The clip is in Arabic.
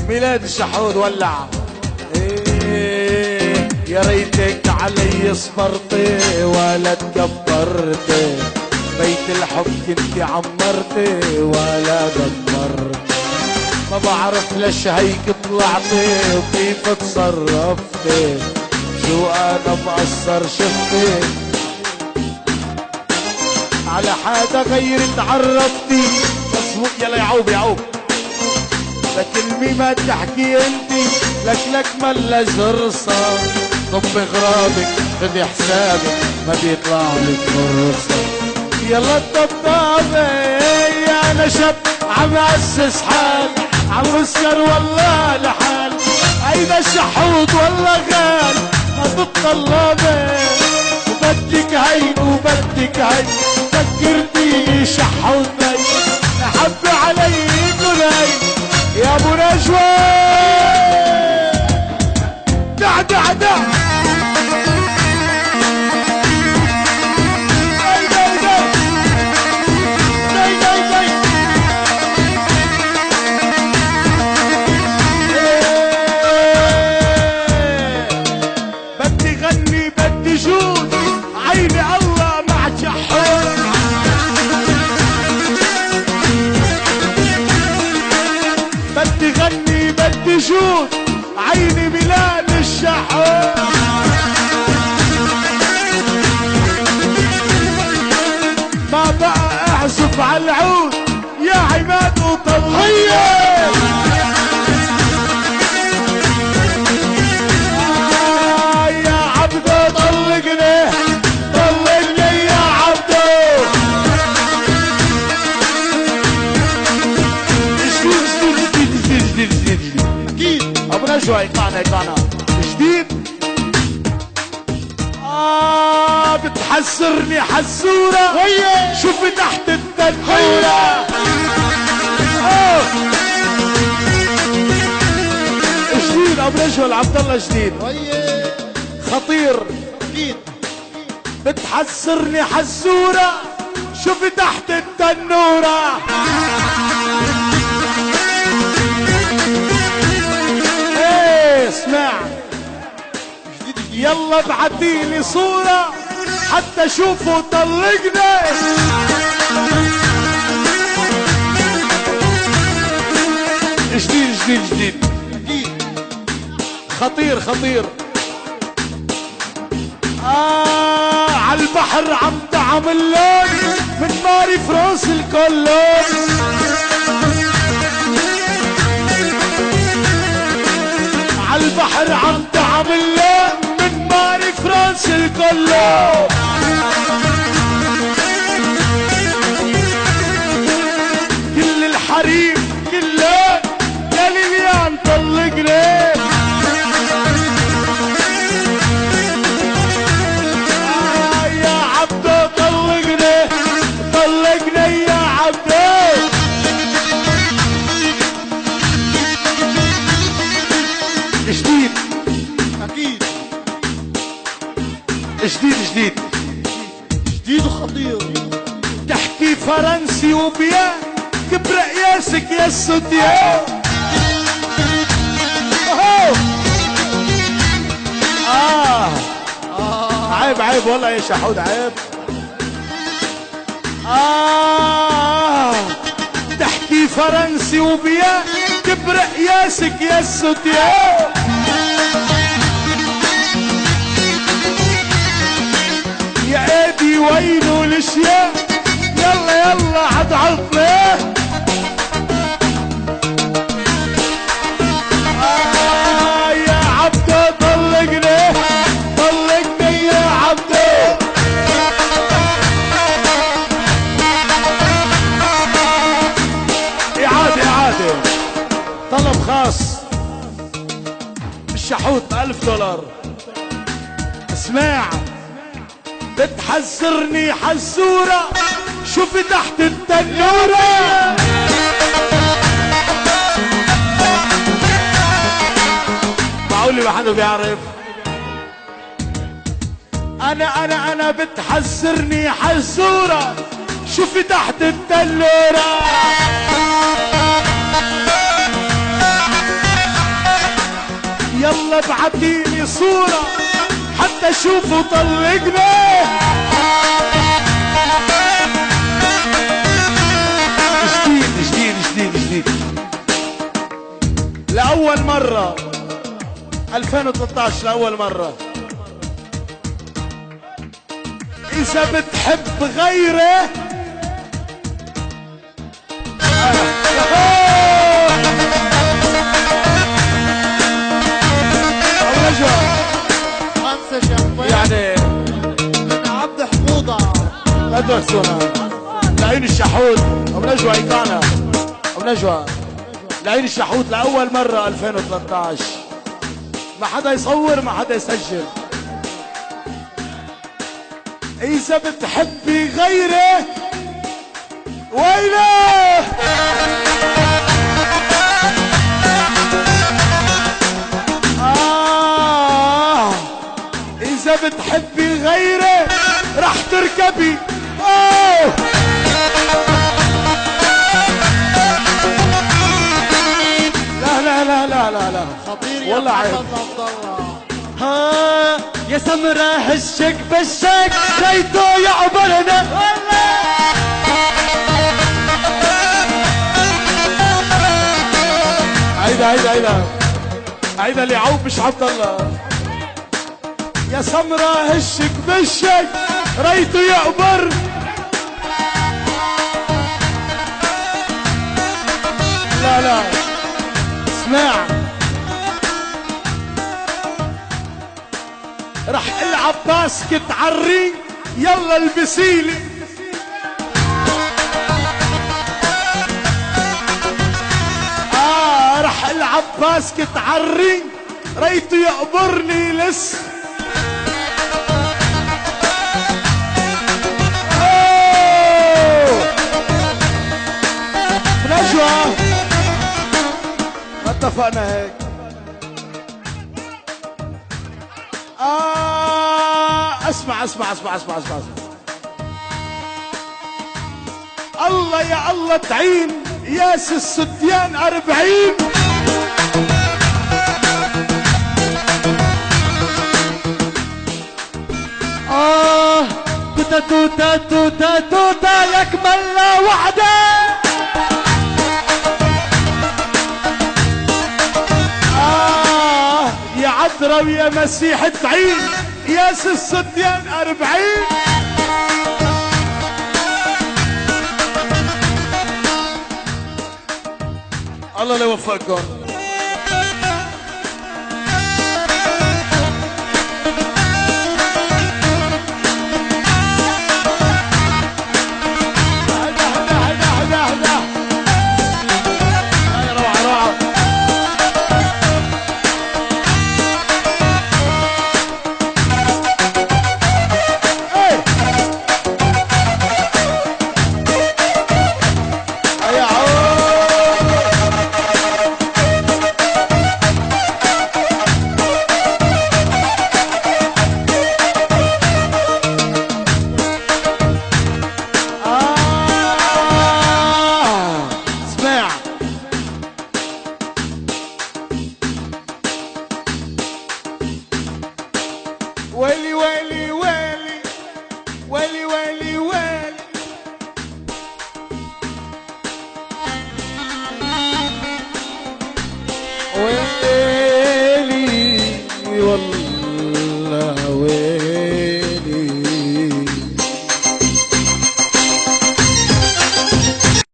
ميلاد الشحود ولع. إيه يا ريتك علي صبرتي ولا تكبرتي، بيت الحب كنتي عمرتي ولا دمرتي. ما بعرف ليش هيك طلعتي وكيف تصرفتي، شو انا مقصر شفتي على حدا غير تعرفتي. مظبوط يلا يعوب يعوب، لكلمة ما تحكي انتي لك ملا جرصة. ضم غرابك خذي حسابك ما بيطلع لك فرصة. يلا الطبطابة انا شاب عم اسس حال، عم اسكر والله لحال. اينا الشحوط والله غال ما تتطلبي، وبدك هي وبدك هي فكرتيني شحوط بي. حب علي كلي يا ابو نجوى دع دع دع. بدي غني بدي جود عيني الله مع شحوط. بدي غني بدي جود عيني ميلاد الشحوط. ما بقى اعزف على العود يا عماد وطلعيه. يا عبدو طلقني طلقني يا عبدو. جديد اكيد ابو نجوى يقعنا جديد. بتحسرني حسورة شوفي تحت التنورة. جديد ابو نجوى العبد الله جديد خطير اكيد. بتحسرني حسورة شوفي تحت التنورة. اسمع يلا ابعتيلي صورة حتى شوفوا طلقنا. جديد خطير. عالبحر عم تعمل اللون من ماري فرانس الكولون. عالبحر عم تعمل لون من ماري فرانس الكولون. كل الحريم كله يا ليليان طلقني. يا عبدو طلقني يا عبدو. جديد اكيد جديد وخطير. تحكي فرنسي وبيا كبر قياسك يا السوديان. عيب والله يا شحود عيب. تحكي فرنسي وبيا كبر قياسك يا السوديان. يا ايدي وينو الاشياء يلا عضعضني. يا عبدو طلقني يا عبدو. اعادة طلب خاص الشحوط $1000. اسمع بتحسرني حسورة شوفي تحت التنورة. معقول ما حدا بيعرف. انا بتحسرني حسورة شوفي تحت التنورة. يلا ابعتيلي صورة حتى اشوفه طلقنا. جديد لأول مرة 2013 لأول مرة. إذا بتحب غيره يعني من عبد حموضة لا تحسونا لعين الشحوت أبو نجوى إيقانا أبو نجوى لعين الشحوت لأول مرة 2013. ما حدا يصور ما حدا يسجل. إذا بتحبي غيره ويله إذا بتحبي غيره رح تركبي. لا خطير يا والله عيب. محمد عبد الله. ها يا سمرة هشك بشك ريتو يعبرنا. عيدا اللي عوب مش عبد الله. يا سمرة هشك بشك ريتو يعبر. لا اسمع رح العب باسكت عري يلا البسيلي. رح العب باسكت عري ريته يقبرني لسه. نجوى ما اتفقنا هيك. اسمع الله يا الله تعين ياس السديان 40. توتا يكمل وحده. يا عذرا ويا مسيح تعين ياس السديان 40. الله لا يوفقكم. ويلي والله